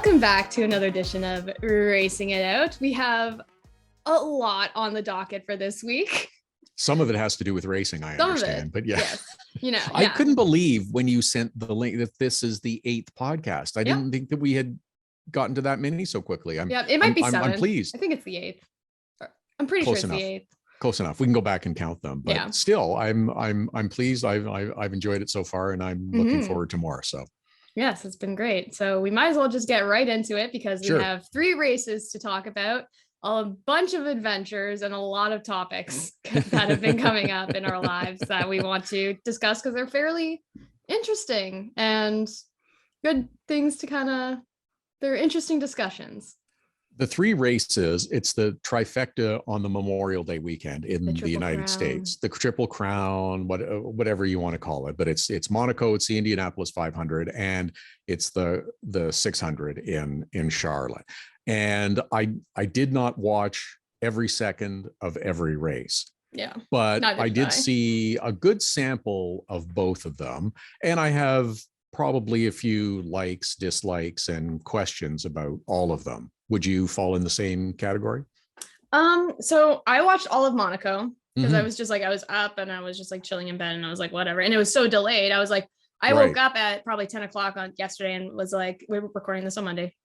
Welcome back to another edition of Racing It Out. We have a lot on the docket for this week. Some of it has to do with racing, I understand, but yeah. Yes. You know, I couldn't believe when you sent the link that this is the 8th podcast. I didn't think that we had gotten to that many so quickly. It might be 7. I'm pleased. I think it's the 8th. I'm pretty sure it's the 8th. Close enough. We can go back and count them, but still, I'm pleased. I've enjoyed it so far, and I'm looking forward to more. So. Yes, it's been great. So we might as well just get right into it because we have 3 races to talk about, a bunch of adventures, and a lot of topics that have been coming up in our lives that we want to discuss because they're fairly interesting and good things to they're interesting discussions. The 3 races, it's the trifecta on the Memorial Day weekend in the United States, the Triple Crown, whatever you want to call it. But it's Monaco, it's the Indianapolis 500, and it's the 600 in Charlotte. And I did not watch every second of every race. Yeah. But I did see a good sample of both of them. And I have probably a few likes, dislikes, and questions about all of them. Would you fall in the same category? So I watched all of Monaco because I was just like, I was up and I was just like chilling in bed and I was like, whatever. And it was so delayed. I was like, I woke up at probably 10 o'clock on yesterday and was like, we were recording this on Monday,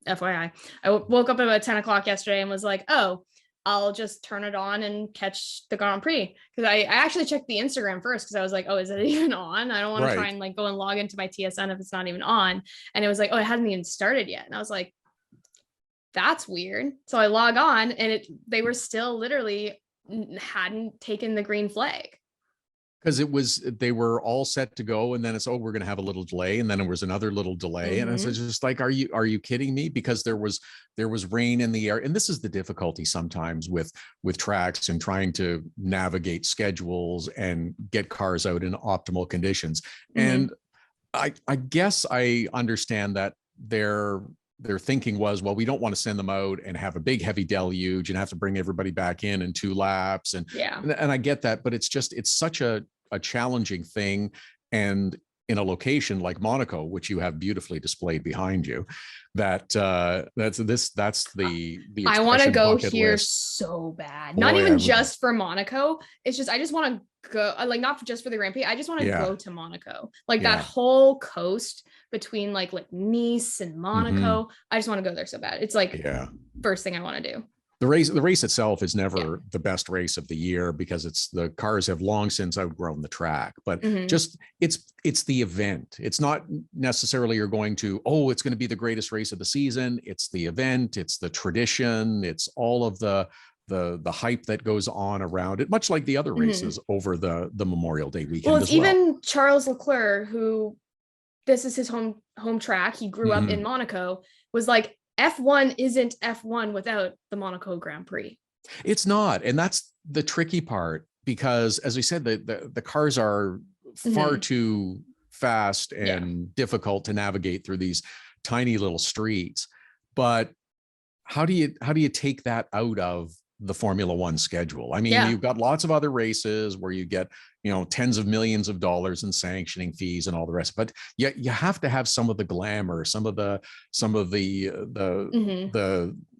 FYI. I woke up about 10 o'clock yesterday and was like, oh, I'll just turn it on and catch the Grand Prix. Because I actually checked the Instagram first because I was like, oh, is it even on? I don't want to try and like go and log into my TSN if it's not even on. And it was like, oh, it hasn't even started yet. And I was like, that's weird. So I log on and they were still literally hadn't taken the green flag. Because they were all set to go, and then it's, we're going to have a little delay, and then there was another little delay, and it's just like, are you kidding me? Because there was rain in the air, and this is the difficulty sometimes with tracks and trying to navigate schedules and get cars out in optimal conditions. And I guess I understand that their thinking was, well, we don't want to send them out and have a big heavy deluge and have to bring everybody back in 2 laps. And I get that, but it's such a challenging thing. And in a location like Monaco, which you have beautifully displayed behind you, that's the I want to go here so bad. Not even just for Monaco. It's just, I just want to go, like, not just for the Grand Prix. I just want to go to Monaco, like that whole coast between like Nice and Monaco. I just want to go there so bad. It's like first thing I want to do. The race itself is never the best race of the year because the cars have long since outgrown the track, but just it's the event. It's not necessarily you're going to, it's going to be the greatest race of the season. It's the event, it's the tradition, it's all of the hype that goes on around it, much like the other races over the Memorial Day weekend. Well, it's even Charles Leclerc, who this is his home track. He grew up in Monaco, was like, F1 isn't F1 without the Monaco Grand Prix. It's not. And that's the tricky part because, as we said, the cars are far too fast and difficult to navigate through these tiny little streets. But how do you take that out of the Formula One schedule? I mean, you've got lots of other races where you get, tens of millions of dollars in sanctioning fees and all the rest, but you have to have some of the glamour, some of the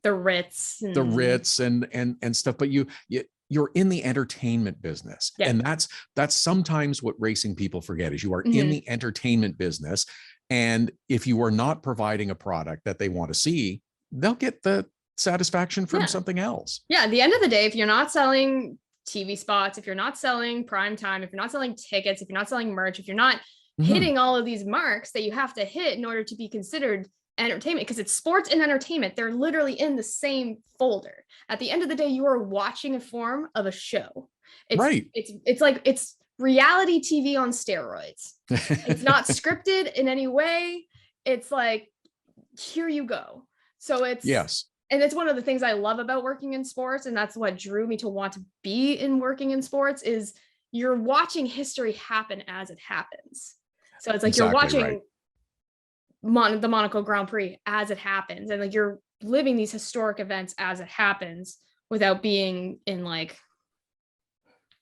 Ritz and stuff, but you're in the entertainment business. And that's sometimes what racing people forget is you are in the entertainment business. And if you are not providing a product that they want to see, they'll get the satisfaction from something else. At the end of the day, if you're not selling TV spots, if you're not selling prime time, if you're not selling tickets, if you're not selling merch, if you're not hitting all of these marks that you have to hit in order to be considered entertainment, because it's sports and entertainment, they're literally in the same folder. At the end of the day, you are watching a form of a show. It's like it's reality TV on steroids. It's not scripted in any way. It's like, here you go. So it's and it's one of the things I love about working in sports. And that's what drew me to want to be in working in sports is you're watching history happen as it happens. So it's like you're watching the Monaco Grand Prix as it happens. And like you're living these historic events as it happens without being in like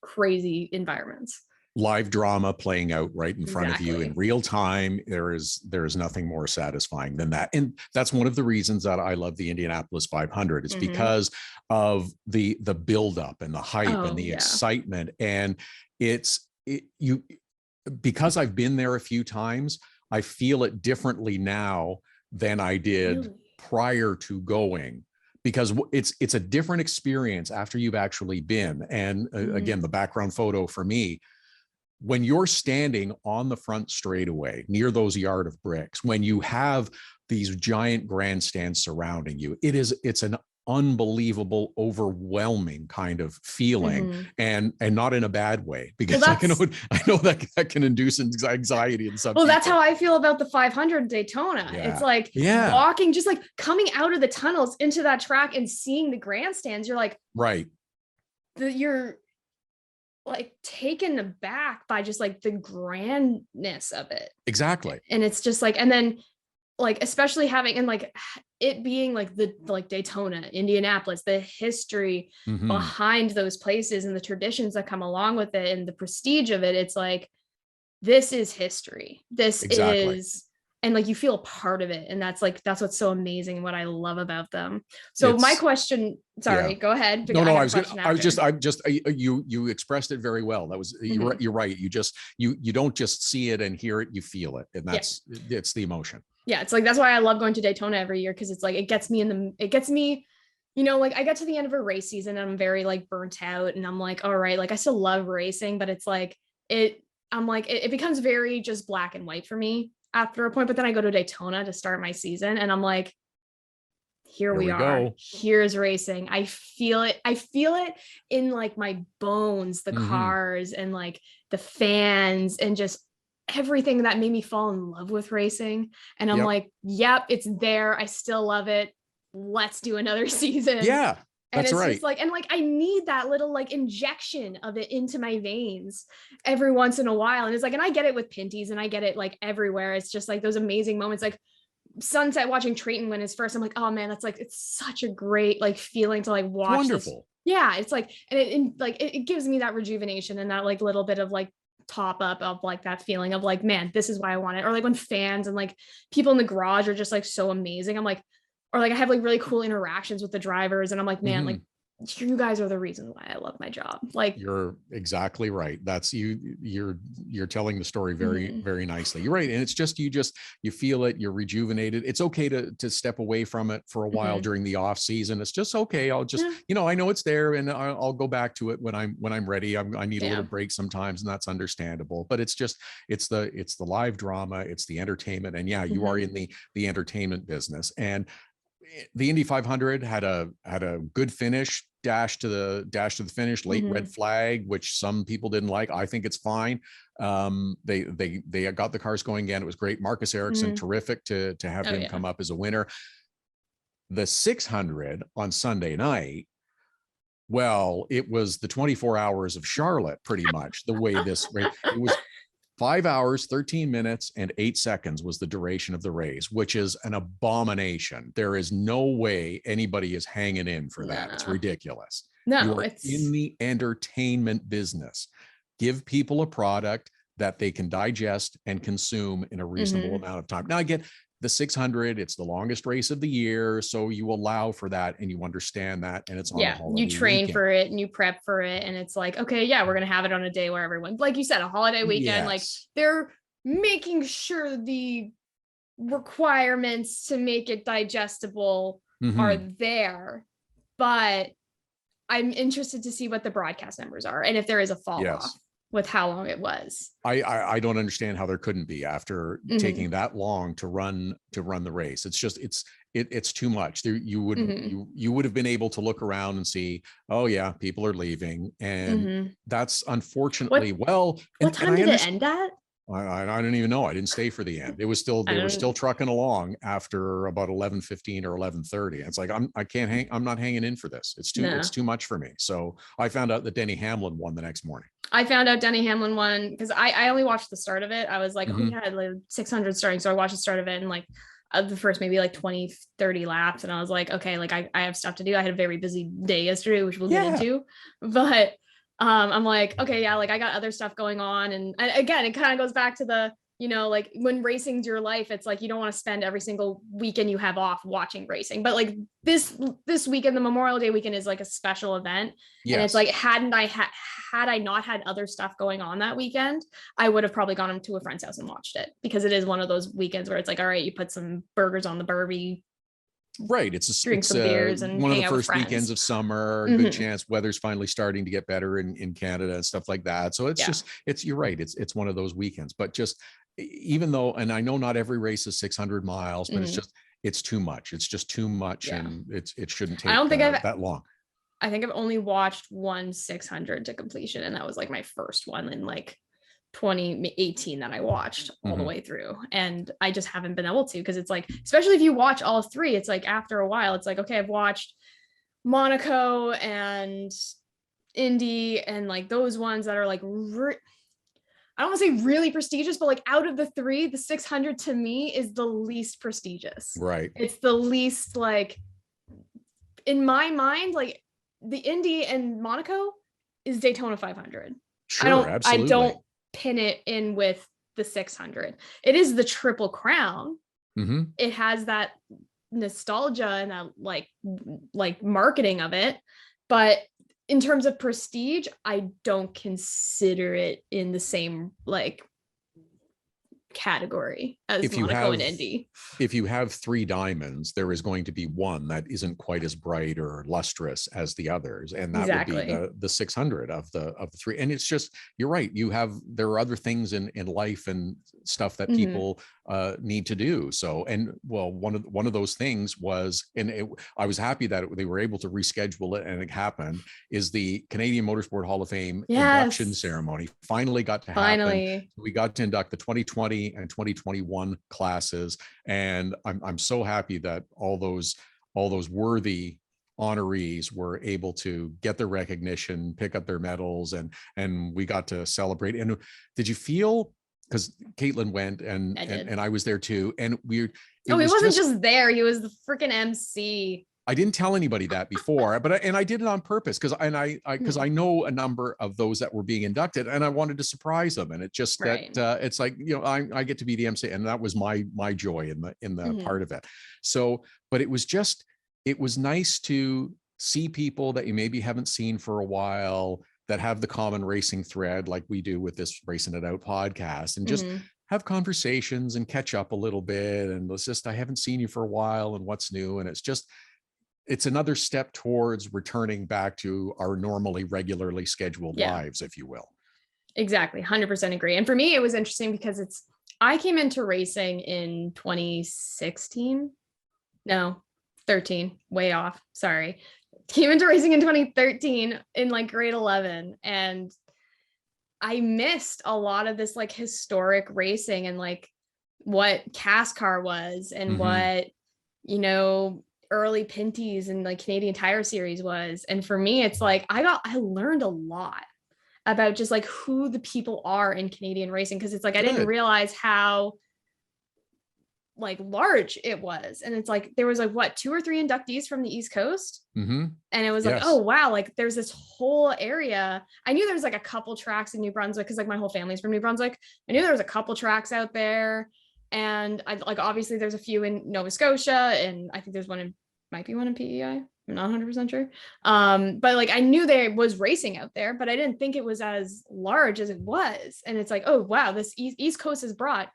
crazy environments. live drama playing out right in front of you in Exactly. real time. There is nothing more satisfying than that. And that's one of the reasons that I love the Indianapolis 500. It's because of the buildup and the hype and Oh, the yeah. excitement. And because I've been there a few times, I feel it differently now than I did Really? prior to going, because it's a different experience after you've actually been. And again, the background photo for me, when you're standing on the front straightaway near those yard of bricks, when you have these giant grandstands surrounding you, it's an unbelievable, overwhelming kind of feeling, and not in a bad way, because Well, I know that can induce anxiety in some people. that's how I feel about the 500 Daytona. Yeah. It's like walking, just like coming out of the tunnels into that track and seeing the grandstands. You're like, right. You're like taken aback by just like the grandness of it. Exactly. And it's just like, and then like, especially having, and like it being like the like Daytona, Indianapolis, the history behind those places and the traditions that come along with it and the prestige of it. It's like, this is history. This is, and like you feel a part of it. And that's what's so amazing, what I love about them. So my question, sorry, go ahead. No, you expressed it very well. That was, you're right. You don't just see it and hear it, you feel it. And it's the emotion. Yeah. It's like, that's why I love going to Daytona every year. Cause it's like, it gets me, like I get to the end of a race season and I'm very like burnt out and I'm like, all right, like I still love racing, but it's like, it becomes very just black and white for me after a point. But then I go to Daytona to start my season and I'm like, here we are. Go. Here's racing. I feel it in like my bones, the cars and like the fans and just everything that made me fall in love with racing. And I'm like, yep, it's there. I still love it. Let's do another season. Yeah. And that's it's right. just like, and like, I need that little like injection of it into my veins every once in a while. And it's like, and I get it with Pinty's and I get it like everywhere. It's just like those amazing moments, like Sunset, watching Trayton win his first. I'm like, oh man, that's like, it's such a great like feeling to like watch. It's wonderful. Yeah. It's like, and it gives me that rejuvenation and that like little bit of like top up of like that feeling of like, man, this is why I want it. Or like when fans and like people in the garage are just like so amazing. I'm like, or like I have like really cool interactions with the drivers and I'm like, man, like you guys are the reason why I love my job. Like, you're exactly right. That's you're telling the story very, very nicely. You're right. And it's just, you feel it, you're rejuvenated. It's okay to step away from it for a while during the off season. It's just okay. I'll just, I know it's there and I'll go back to it when I'm ready. I need a little break sometimes, and that's understandable, but it's the live drama, it's the entertainment. And you are in the entertainment business. And the Indy 500 had a good finish, dash to the finish, late red flag, which some people didn't like. I think it's fine. They got the cars going again. It was great. Marcus Ericsson, terrific to have him come up as a winner. The 600 on Sunday night, well, it was the 24 hours of Charlotte, pretty much the way this race. It was 5 hours, 13 minutes, and 8 seconds was the duration of the race, which is an abomination. There is no way anybody is hanging in for that. It's ridiculous. You are in the entertainment business. Give people a product that they can digest and consume in a reasonable amount of time. Now, I get the 600, it's the longest race of the year, so you allow for that and you understand that, and it's on a holiday you train weekend. for it and you prep for it, and it's like, okay, we're gonna have it on a day where everyone, like you said, a holiday weekend, like they're making sure the requirements to make it digestible are there, but I'm interested to see what the broadcast numbers are and if there is a fall off with how long it was. I don't understand how there couldn't be after taking that long to run the race. It's just, it's too much. There, you would have been able to look around and see, oh yeah, people are leaving. And that's unfortunately, what time did it end at? I don't even know. I didn't stay for the end. It was still, they were still trucking along after about 11:15 or 11:30. It's like, I'm not hanging in for this. It's too much for me. So I found out that Denny Hamlin won the next morning. I found out Denny Hamlin won because I only watched the start of it. I was like, oh yeah, like 600 starting. So I watched the start of it and like the first maybe like 20, 30 laps. And I was like, okay, like I have stuff to do. I had a very busy day yesterday, which we'll get into, but I'm like, okay, yeah, like I got other stuff going on. And again, it kind of goes back to the, like when racing's your life, it's like you don't want to spend every single weekend you have off watching racing. But like this weekend, the Memorial Day weekend is like a special event. Yes. And it's like, had I not had other stuff going on that weekend, I would have probably gone to a friend's house and watched it, because it is one of those weekends where it's like, all right, you put some burgers on the Barbie. Right. Drink some beers and one of hang the out with first weekends friends. of summer, good chance weather's finally starting to get better in Canada and stuff like that. So it's just, you're right. It's one of those weekends, but just even though, and I know not every race is 600 miles, but it's too much. It's just too much. And it shouldn't take I don't think that long. I think I've only watched one 600 to completion. And that was like my first one in like 2018 that I watched all the way through. And I just haven't been able to, because it's like, especially if you watch all three, it's like after a while, it's like, okay, I've watched Monaco and Indy and like those ones that are like, I don't want to say really prestigious, but like out of the three, the 600 to me is the least prestigious. Right. It's the least, like, in my mind, like the Indy and Monaco is Daytona 500. Sure, absolutely. I don't pin it in with the 600. It is the Triple Crown. It has that nostalgia and that like marketing of it, but in terms of prestige, I don't consider it in the same like category as Monaco and Indy. If you have three diamonds, there is going to be one that isn't quite as bright or lustrous as the others, and that would be the 600 of the three. And it's just, you're right, there are other things in life and stuff that people need to do. So, and well, one of those things was, and I was happy that they were able to reschedule it, and it happened, is the Canadian Motorsport Hall of Fame induction ceremony finally got to happen. We got to induct the 2020 and 2021 classes, and I'm so happy that all those worthy honorees were able to get their recognition, pick up their medals, and we got to celebrate. And did you feel, because Caitlin went and I was there too, and he wasn't just there, he was the freaking MC. I didn't tell anybody that before, but I did it on purpose because I know a number of those that were being inducted, and I wanted to surprise them. And it just that it's like, I get to be the MC, and that was my joy in the part of it. So, but it was nice to see people that you maybe haven't seen for a while that have the common racing thread, like we do with this Racing It Out podcast, and just have conversations and catch up a little bit. And it's just, I haven't seen you for a while, and what's new. And it's another step towards returning back to our regularly scheduled lives, if you will. Exactly. 100% agree. And for me, it was interesting because I came into racing in 2016. No, 13, way off. Sorry. Came into racing in 2013 in like grade 11. And I missed a lot of this like historic racing and like what CAS car was and what, early Pinties and like Canadian Tire Series was. And for me, it's like I learned a lot about just like who the people are in Canadian racing, because it's like I didn't realize how like large it was. And it's like there was like what, 2 or 3 inductees from the East Coast, and it was like, oh wow, like there's this whole area. I knew there's like a couple tracks in New Brunswick because like my whole family's from New Brunswick. I knew there was a couple tracks out there. And I like, obviously there's a few in Nova Scotia, and I think there's might be one in PEI. I'm not 100% sure. But like, I knew there was racing out there, but I didn't think it was as large as it was. And it's like, oh wow, this East Coast has brought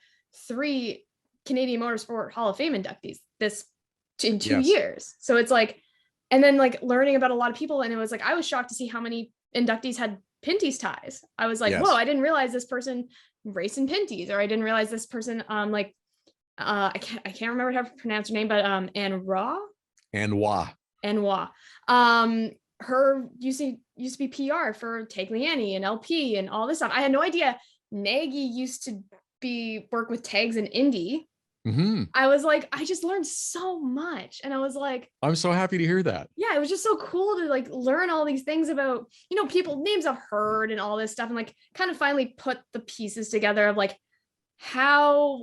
3 Canadian Motorsport Hall of Fame inductees in 2 years. So it's like, and then like learning about a lot of people. And it was like, I was shocked to see how many inductees had Pinty's ties. I was like, whoa, I didn't realize this person racing Pinty's, or I didn't realize this person I can't remember how to pronounce her name, but Anwa. Her used to be PR for Take Leanne and LP and all this stuff. I had no idea Nagy used to work with tags in Indy. I was like, I just learned so much. And I was like, I'm so happy to hear that. Yeah, it was just so cool to like learn all these things about, people, names I've heard and all this stuff, and like kind of finally put the pieces together of like how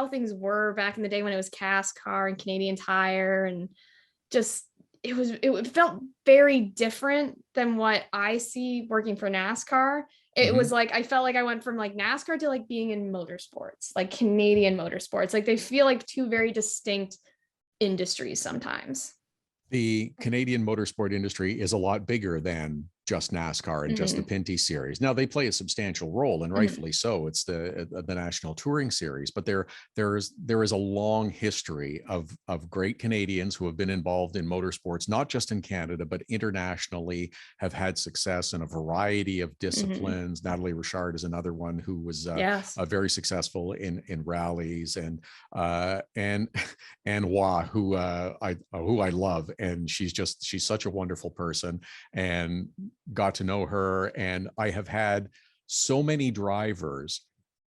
things were back in the day when it was CAS car and Canadian Tire, and just it felt very different than what I see working for NASCAR. It was like, I felt like I went from like NASCAR to like being in motorsports, like Canadian motorsports. Like they feel like two very distinct industries sometimes. The Canadian motorsport industry is a lot bigger than just NASCAR and just the Pinty series. Now they play a substantial role, and rightfully so. It's the National Touring Series, but there is a long history of great Canadians who have been involved in motorsports, not just in Canada but internationally, have had success in a variety of disciplines. Natalie Richard is another one who was very successful in rallies, and Wah, who I love, and she's such a wonderful person, and got to know her. And I have had so many drivers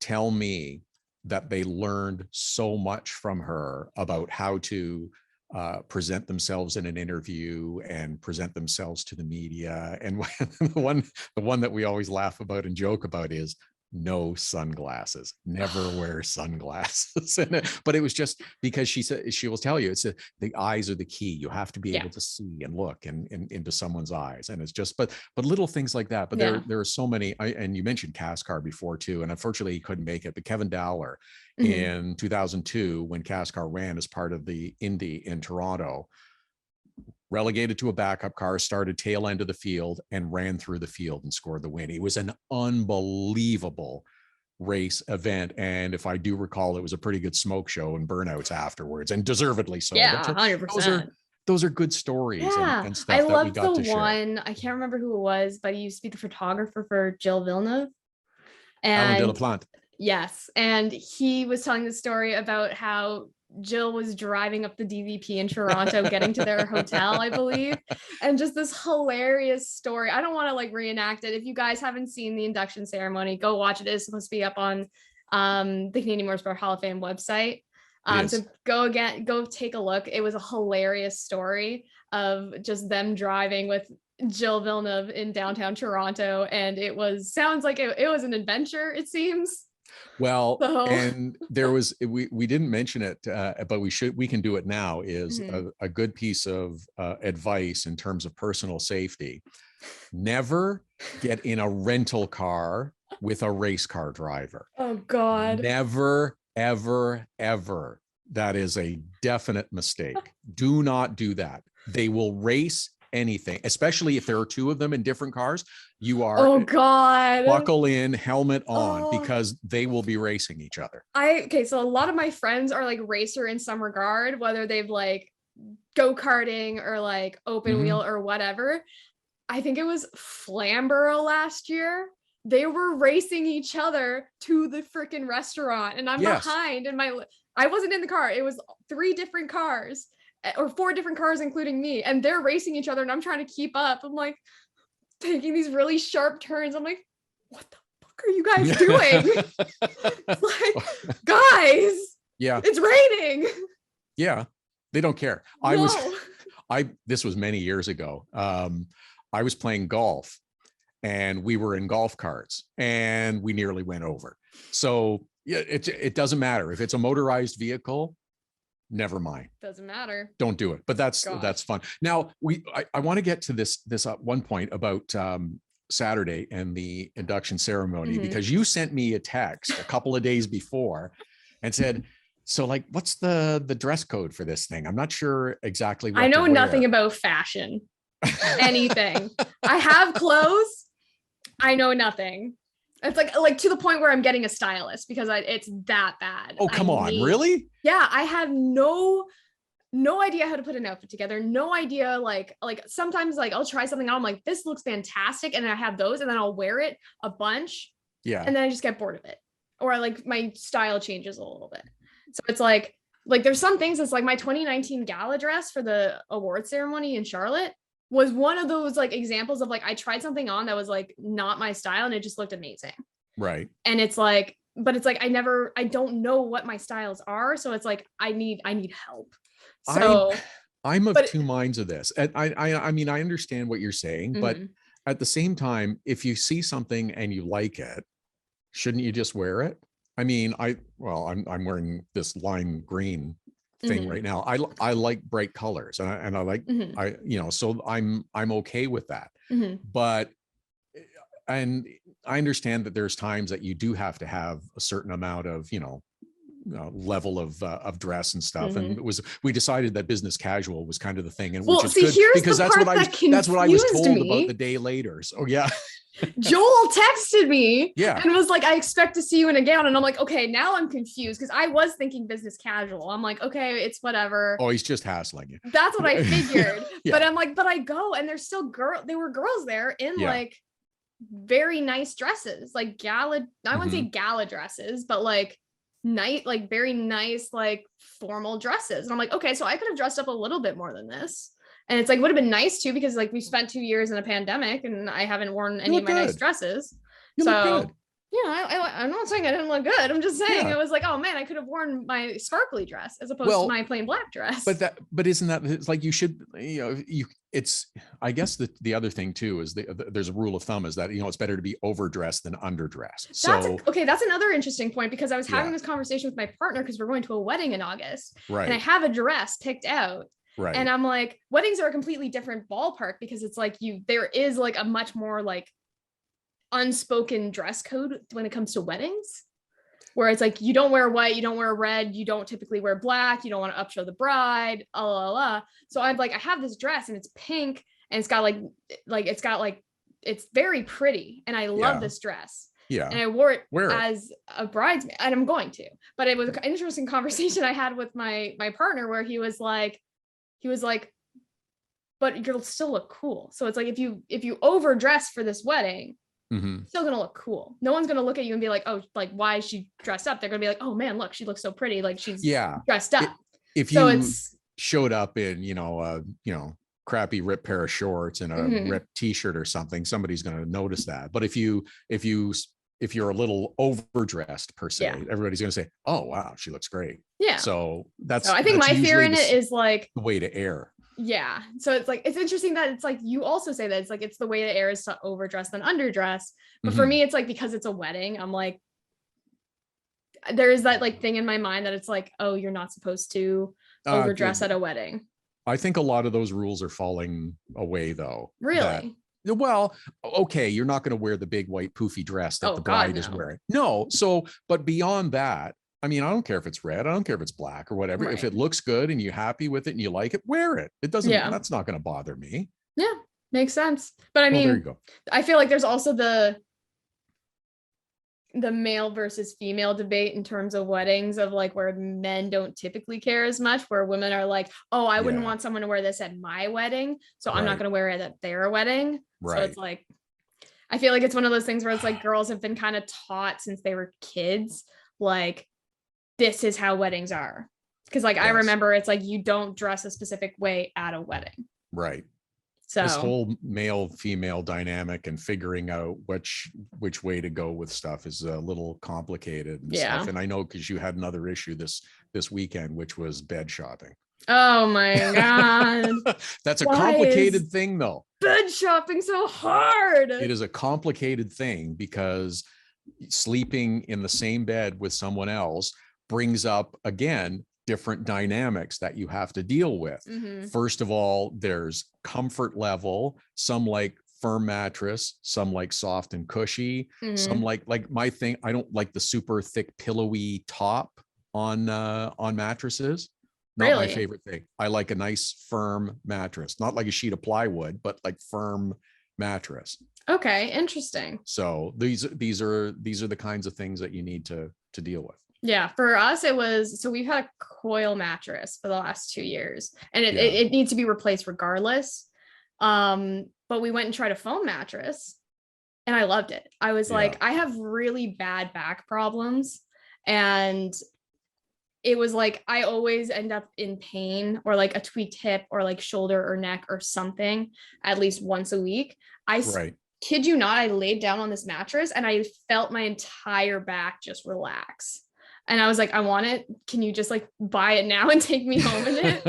tell me that they learned so much from her about how to present themselves in an interview and present themselves to the media. And the one that we always laugh about and joke about is no sunglasses, never wear sunglasses. But it was just because she will tell you, it's the eyes are the key. You have to be able to see and look into someone's eyes. And it's just, but little things like that. But there are so many, and you mentioned Kaskar before too, and unfortunately he couldn't make it, but Kevin Dowler in 2002, when Kaskar ran as part of the Indy in Toronto, relegated to a backup car, started tail end of the field and ran through the field and scored the win. It was an unbelievable race event. And if I do recall, it was a pretty good smoke show and burnouts afterwards, and deservedly so. Yeah, 100%. Those are good stories and stuff. I love the one, I can't remember who it was, but he used to be the photographer for Jill Villeneuve. And Alan Delaplante. Yes. And he was telling the story about how Jill was driving up the DVP in Toronto, getting to their hotel, I believe. And just this hilarious story. I don't want to like reenact it. If you guys haven't seen the induction ceremony, go watch it. It's supposed to be up on the Canadian Motorsport Hall of Fame website. So go take a look. It was a hilarious story of just them driving with Jill Villeneuve in downtown Toronto. And sounds like it was an adventure, it seems. Well, and there was, we didn't mention it, but we can do it now, is a good piece of advice in terms of personal safety. Never get in a rental car with a race car driver. Oh God. Never, ever, ever. That is a definite mistake. Do not do that. They will race anything, especially if there are two of them in different cars. You are, oh God, buckle in, helmet on, because they will be racing each other. So a lot of my friends are like racer in some regard, whether they've like go-karting or like open wheel or whatever. I think it was Flamborough last year. They were racing each other to the freaking restaurant, and I'm behind, and I wasn't in the car. It was 3 different cars, or 4 different cars, including me, and they're racing each other, and I'm trying to keep up. I'm like taking these really sharp turns. I'm like, what the fuck are you guys doing? Like, guys, it's raining. Yeah, they don't care. This was many years ago. I was playing golf, and we were in golf carts, and we nearly went over. So yeah, it doesn't matter if it's a motorized vehicle. Never mind. Doesn't matter. Don't do it. But that's fun. Now I want to get to this one point about Saturday and the induction ceremony, because you sent me a text a couple of days before and said, so like, what's the dress code for this thing? I'm not sure exactly what I know nothing about fashion. Anything. I have clothes. I know nothing. It's like to the point where I'm getting a stylist because it's that bad. Oh, come on. Really? Yeah. I have no idea how to put an outfit together. No idea. Like sometimes like I'll try something out. I'm like, this looks fantastic. And I have those, and then I'll wear it a bunch. Yeah. And then I just get bored of it. Or like my style changes a little bit. So it's like there's some things. It's like my 2019 gala dress for the award ceremony in Charlotte was one of those like examples of like, I tried something on that was like not my style, and it just looked amazing. Right. And it's like, but it's like, I don't know what my styles are. So it's like, I need help. So I'm of two minds of this. And I mean, I understand what you're saying, but at the same time, if you see something and you like it, shouldn't you just wear it? I mean, I'm wearing this lime green thing right now. I like bright colors, and I like, so I'm okay with that. But, and I understand that there's times that you do have to have a certain amount of, level of dress and stuff. And we decided that business casual was kind of the thing, and which is good, because that's what I was told about the day later. So yeah. Joel texted me and was like, I expect to see you in a gown. And I'm like, okay, now I'm confused, because I was thinking business casual. I'm like, okay, it's whatever. Oh, he's just hassling you. That's what I figured. But I'm like, but I go, and there's still there were girls there in like very nice dresses, like gala, I wouldn't say gala dresses, but like very nice, like formal dresses. And I'm like, okay, so I could have dressed up a little bit more than this. And it's like, would have been nice too, because like we spent 2 years in a pandemic and I haven't worn any of my nice dresses. You look good. I'm not saying I didn't look good. I'm just saying I was like, oh man, I could have worn my sparkly dress as opposed to my plain black dress. But isn't that, it's like, you should, it's, I guess the other thing too is there's a rule of thumb is that, it's better to be overdressed than underdressed. So that's another interesting point, because I was having this conversation with my partner, because we're going to a wedding in August, and I have a dress picked out. Right. And I'm like, weddings are a completely different ballpark, because it's like there is like a much more like unspoken dress code when it comes to weddings, where it's like, you don't wear white, you don't wear red, you don't typically wear black, you don't want to upshow the bride, So I'm like, I have this dress and it's pink, and it's got it's very pretty, and I love this dress. Yeah. And I wore it as a bridesmaid, and I'm going to. But it was an interesting conversation I had with my partner, where he was like, but you'll still look cool. So it's like, if you overdress for this wedding, still gonna look cool. No one's gonna look at you and be like, oh, like, why is she dressed up? They're gonna be like, oh man, look, she looks so pretty, like she's dressed up. If you showed up in crappy ripped pair of shorts and a ripped t-shirt or something, somebody's gonna notice that. But if you're a little overdressed per se, everybody's going to say, oh, wow, she looks great. Yeah. So I think my fear in it is like the way to err. Yeah. So it's like, it's interesting that it's like, you also say that it's like, it's the way to err is to overdress than underdress. But for me, it's like, because it's a wedding, I'm like, there is that like thing in my mind that it's like, oh, you're not supposed to overdress at a wedding. I think a lot of those rules are falling away though. Really? Well, okay, you're not going to wear the big white poofy dress that the bride is wearing. No. So, but beyond that, I mean, I don't care if it's red. I don't care if it's black or whatever. If it looks good and you're happy with it and you like it, wear it. It doesn't, that's not going to bother me. Yeah, makes sense. But I mean, there you go. I feel like there's also the male versus female debate in terms of weddings, of like, where men don't typically care as much, where women are like, oh, I wouldn't want someone to wear this at my wedding, so I'm not going to wear it at their wedding. So it's like, I feel like it's one of those things where it's like, girls have been kind of taught since they were kids, like, this is how weddings are. Because like, I remember it's like, you don't dress a specific way at a wedding. Right. So this whole male female dynamic and figuring out which way to go with stuff is a little complicated and stuff. And I know, because you had another issue this weekend, which was bed shopping. Oh my God. That's a complicated thing though. Bed shopping so hard. It is a complicated thing, because sleeping in the same bed with someone else brings up, again, different dynamics that you have to deal with. First of all, there's comfort level. Some like firm mattress, some like soft and cushy, some like my thing. I don't like the super thick pillowy top on mattresses. Not my favorite thing. I like a nice firm mattress, not like a sheet of plywood, but like firm mattress. Okay, interesting. So these are the kinds of things that you need to deal with. Yeah, for us, it was, so we've had a coil mattress for the last 2 years, and it needs to be replaced regardless. But we went and tried a foam mattress, and I loved it. I was like, I have really bad back problems, and it was like, I always end up in pain, or like a tweaked hip, or like shoulder or neck or something, at least once a week. Kid you not, I laid down on this mattress and I felt my entire back just relax. And I was like, I want it. Can you just like buy it now and take me home in it?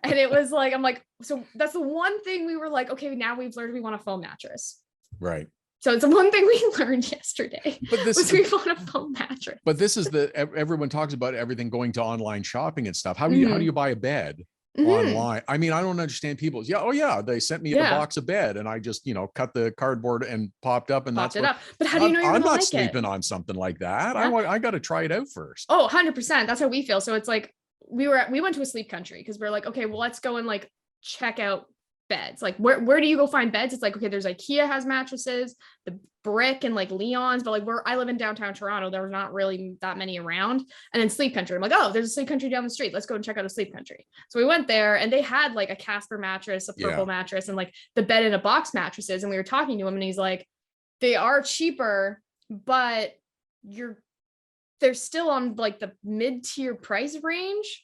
And it was like, I'm like, so that's the one thing we were like, okay, now we've learned we want a foam mattress. Right. So it's the one thing we learned yesterday. But this was we bought a foam mattress. But this is everyone talks about everything going to online shopping and stuff. How do you buy a bed online? I mean, I don't understand people's. Yeah, oh yeah, they sent me a box of bed, and I just cut the cardboard and popped up, and popped that's it up. But how do you know you're I'm not like sleeping on something like that. Yeah. I got to try it out first. Oh, 100%. That's how we feel. So it's like we went to a sleep country because we're like, okay, well, let's go and like check out beds. Like where do you go find beds? It's like, okay, there's IKEA has mattresses, the Brick and like Leon's, but like where I live in downtown Toronto, there was not really that many around. And then Sleep Country, I'm like, oh, there's a Sleep Country down the street, let's go and check out a Sleep Country. So we went there and they had like a Casper mattress, a purple mattress, and like the bed in a box mattresses. And we were talking to him and he's like, they are cheaper, but they're still on like the mid-tier price range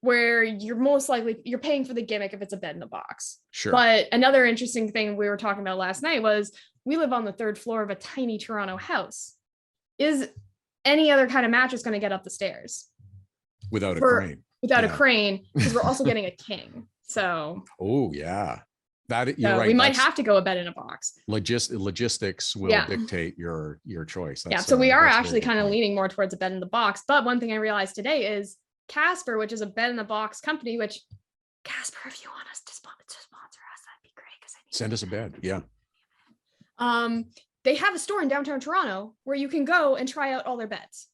where you're paying for the gimmick if it's a bed in a box. Sure. But another interesting thing we were talking about last night was we live on the 3rd floor of a tiny Toronto house. Is any other kind of mattress going to get up the stairs? Without a crane. Without a crane, because we're also getting a king. So. Oh yeah. You're right. We might have to go a bed in a box. Logistics will dictate your choice. So we are actually kind of leaning more towards a bed in the box. But one thing I realized today is Casper, which is a bed in the box company, which Casper, if you want us to sponsor us, that'd be great. Send us a bed. Yeah. They have a store in downtown Toronto where you can go and try out all their beds.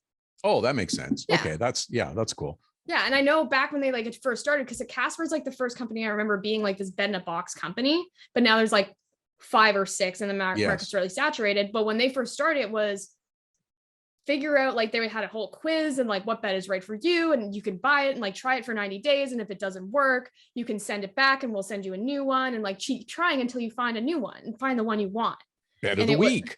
Oh, that makes sense. Yeah. Okay. That's cool. Yeah. And I know back when they like it first started, because Casper is like the first company I remember being like this bed in a box company, but now there's like 5 or 6 and the market's really saturated. But when they first started, it was figure out, like they had a whole quiz and like what bed is right for you, and you can buy it and like try it for 90 days. And if it doesn't work, you can send it back and we'll send you a new one, and like keep trying until you find a new one and find the one you want. Bed of the week.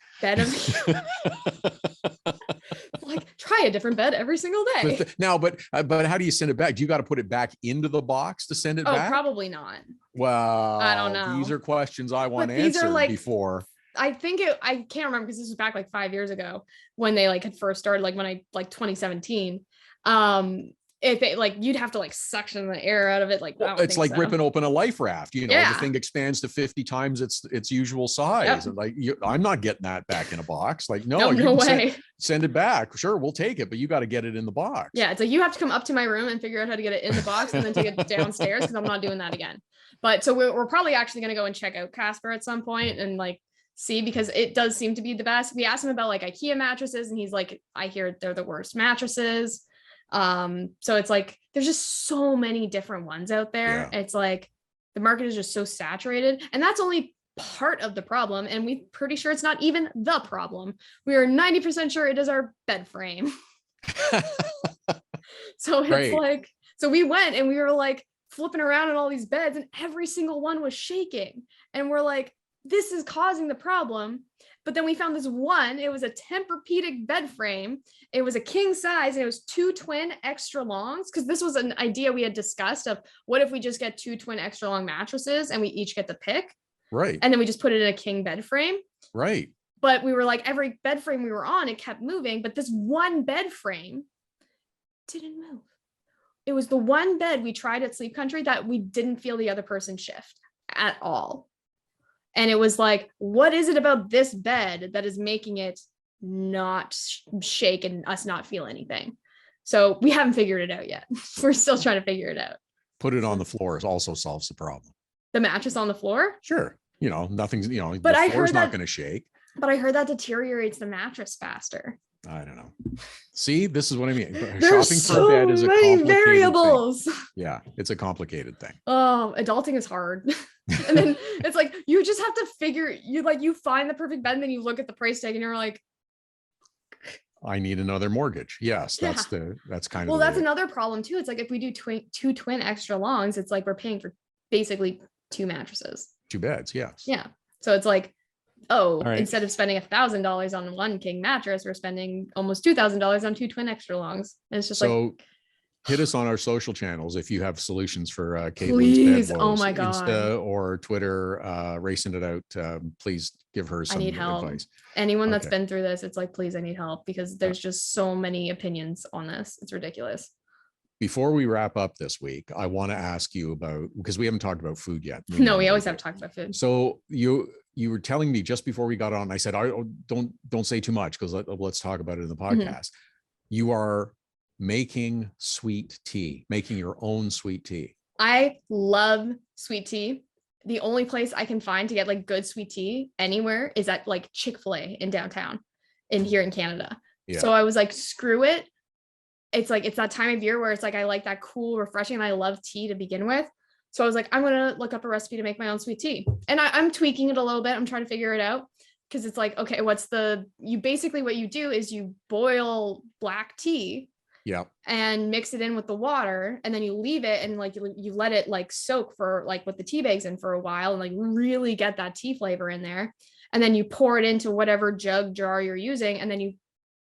Like try a different bed every single day. But how do you send it back? Do you got to put it back into the box to send it back? Probably not. Well, I don't know. These are questions I want answered before. I think I can't remember because this was back like 5 years ago when they like had first started, like when I like 2017. If it like you'd have to like suction the air out of it, like it's like ripping open a life raft. The thing expands to 50 times its usual size. And like I'm not getting that back in a box. Like no way. Send it back. Sure, we'll take it, but you got to get it in the box. Yeah, it's like you have to come up to my room and figure out how to get it in the box and then take it downstairs, because I'm not doing that again. But so we're probably actually going to go and check out Casper at some point and like see, because it does seem to be the best. We asked him about like IKEA mattresses and he's like, I hear they're the worst mattresses. So it's like there's just so many different ones out there. It's like the market is just so saturated, and that's only part of the problem, and we're pretty sure it's not even the problem. We are 90% sure it is our bed frame. So it's like, so we went and we were like flipping around in all these beds and every single one was shaking, and we're like, this is causing the problem. But then we found this one, it was a Tempur-Pedic bed frame. It was a king size and it was 2 twin extra longs. Cause this was an idea we had discussed of what if we just get 2 twin extra long mattresses and we each get the pick. Right. And then we just put it in a king bed frame. Right. But we were like, every bed frame we were on, it kept moving. But this one bed frame didn't move. It was the one bed we tried at Sleep Country that we didn't feel the other person shift at all. And it was like, what is it about this bed that is making it not shake and us not feel anything? So we haven't figured it out yet. We're still trying to figure it out. Put it on the floor also solves the problem. The mattress on the floor? Sure. Nothing's, but the floor's not going to shake. But I heard that deteriorates the mattress faster. I don't know. See, this is what I mean. There's Shopping so for a bed is a complicated variables. Thing. Yeah, it's a complicated thing. Oh, adulting is hard. And then it's like you just have to you find the perfect bed and then you look at the price tag and you're like, I need another mortgage. Yes, that's kind of well, that's another problem too. It's like if we do 2 twin extra longs, it's like we're paying for basically 2 mattresses. 2 beds, yes. Yeah. So it's like, instead of spending $1,000 on one king mattress, we're spending almost $2,000 on 2 twin extra longs. And it's just hit us on our social channels if you have solutions for please. Bed Oh my God. Insta or Twitter, racing it out. Please give her some advice. Anyone that's been through this, it's like, please, I need help, because there's just so many opinions on this. It's ridiculous. Before we wrap up this week, I want to ask you about, because we haven't talked about food yet. No, we always have talked about food. So you were telling me just before we got on, I said, don't say too much, because let's talk about it in the podcast. You are making sweet tea, making your own sweet tea. I love sweet tea. The only place I can find to get like good sweet tea anywhere is at like Chick-fil-A in downtown here in Canada. Yeah. So I was like, screw it. It's like, it's that time of year where it's like, I like that cool, refreshing, and I love tea to begin with. So I was like, I'm going to look up a recipe to make my own sweet tea. And I'm tweaking it a little bit. I'm trying to figure it out, because it's like, okay, what you do is you boil black tea. Yeah. And mix it in with the water, and then you leave it, and like you let it like soak for like with the tea bags in for a while, and like really get that tea flavor in there. And then you pour it into whatever jar you're using, and then you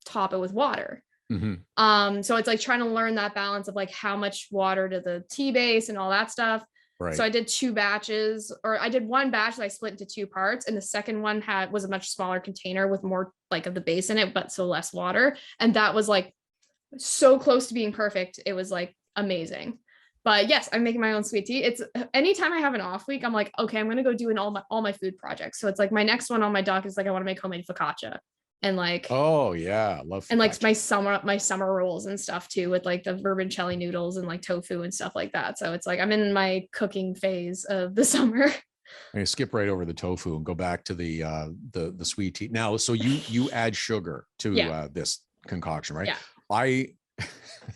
top it with water. So it's like trying to learn that balance of like how much water to the tea base and all that stuff. Right. So I did 2 batches, or I did 1 batch that I split into 2 parts, and the second one was a much smaller container with more like of the base in it, but so less water. And that was like so close to being perfect. It was like amazing. But yes, I'm making my own sweet tea. It's anytime I have an off week, I'm like, okay, I'm gonna go do all my food projects. So it's like my next one on my dock is like I want to make homemade focaccia. And like, oh yeah, love focaccia. And like my summer rolls and stuff too, with like the vermicelli noodles and like tofu and stuff like that. So it's like I'm in my cooking phase of the summer. I'm gonna skip right over the tofu and go back to the sweet tea now. So you add sugar to this concoction, right? Yeah.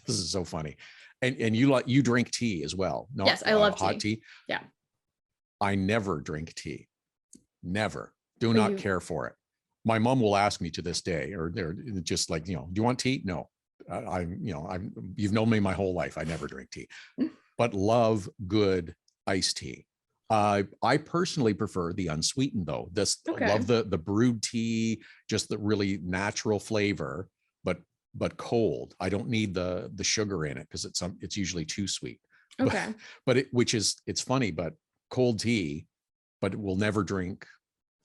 This is so funny, and you drink tea as well? No, yes, I love hot tea. Yeah, I never drink tea. Never. Do not care for it. My mom will ask me to this day, or they're just like, do you want tea? No, you've known me my whole life. I never drink tea, but love good iced tea. I personally prefer the unsweetened though. Love the brewed tea, just the really natural flavor, but cold. I don't need the sugar in it, because it's usually too sweet. Okay. But it's funny, but cold tea, but we'll never drink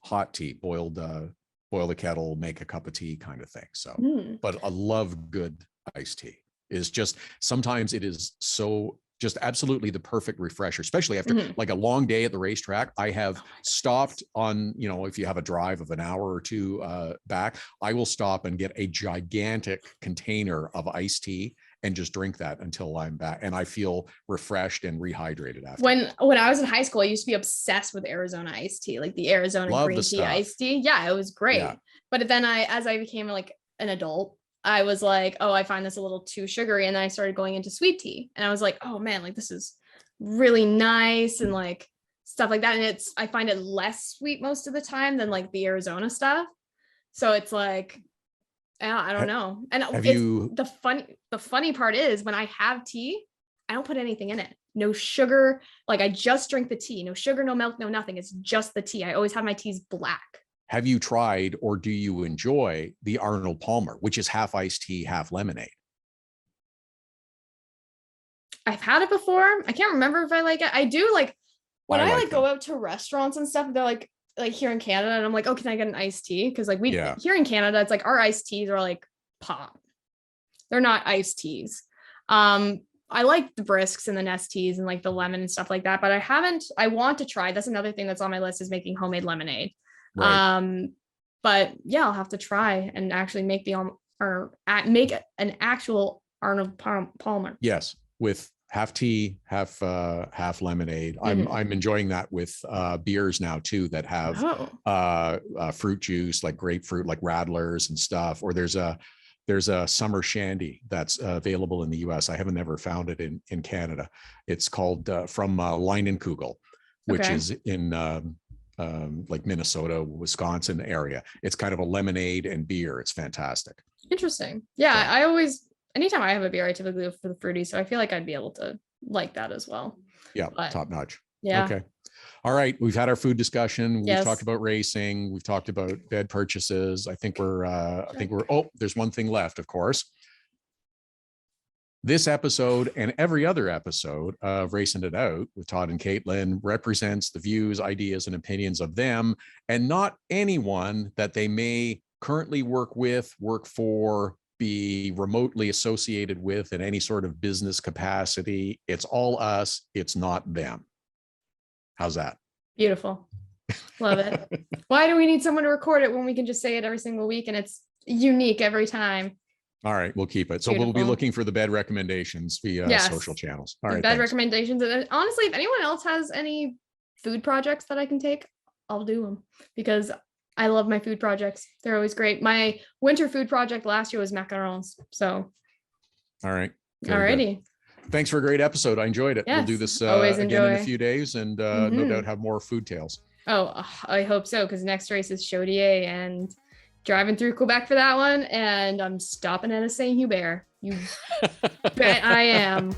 hot tea, boil the kettle, make a cup of tea kind of thing. So, but I love good iced tea. Is just, sometimes it is so just absolutely the perfect refresher, especially after like a long day at the racetrack. I have stopped on, if you have a drive of an hour or 2 back, I will stop and get a gigantic container of iced tea and just drink that until I'm back, and I feel refreshed and rehydrated after. When I was in high school, I used to be obsessed with Arizona iced tea, like the Arizona green tea iced tea. Yeah, it was great. Yeah. But then as I became like an adult, I was like, oh, I find this a little too sugary, and then I started going into sweet tea, and I was like, oh man, like this is really nice and like stuff like that. And I find it less sweet most of the time than like the Arizona stuff. So it's like, I don't know. And the funny part is, when I have tea, I don't put anything in it. No sugar. Like I just drink the tea. No sugar, no milk, no nothing. It's just the tea. I always have my teas black. Have you tried, or do you enjoy the Arnold Palmer, which is half iced tea, half lemonade? I've had it before. I can't remember if I like it. I do like when I like go out to restaurants and stuff. They're like here in Canada, and I'm like, oh, can I get an iced tea? Because like here in Canada, it's like our iced teas are like pop. They're not iced teas. I like the Brisks and the Nesteas and like the lemon and stuff like that, but I want to try. That's another thing that's on my list, is making homemade lemonade. Right. But yeah, I'll have to try and actually make make an actual Arnold Palmer. Yes, with half tea, half lemonade. I'm enjoying that with beers now too, that have fruit juice, like grapefruit, like Radlers and stuff. Or there's a summer shandy that's available in the US. I haven't never found it in Canada. It's called from Leinenkugel, which is in like Minnesota, Wisconsin area. It's kind of a lemonade and beer. It's fantastic. Interesting. Yeah, so, anytime I have a beer, I typically go for the fruity. So I feel like I'd be able to like that as well. Yeah, top notch. Yeah. Okay. All right. We've had our food discussion. We've talked about racing. We've talked about bed purchases. I think there's one thing left, of course. This episode and every other episode of Racing It Out with Todd and Caitlin represents the views, ideas, and opinions of them, and not anyone that they may currently work with, work for, be remotely associated with in any sort of business capacity. It's all us. It's not them. How's that? Beautiful. Love it. Why do we need someone to record it when we can just say it every single week and it's unique every time? All right, we'll keep it. So Beautiful. we'll be looking for the bed recommendations via social channels. All right. Bed recommendations. And honestly, if anyone else has any food projects that I can take, I'll do them because I love my food projects. They're always great. My winter food project last year was macarons. So. All right. Alrighty. Thanks for a great episode. I enjoyed it. Yes, we'll do this again in a few days and no doubt have more food tales. Oh, I hope so. Because next race is Chaudier and driving through Quebec for that one. And I'm stopping at a Saint Hubert. You bet I am.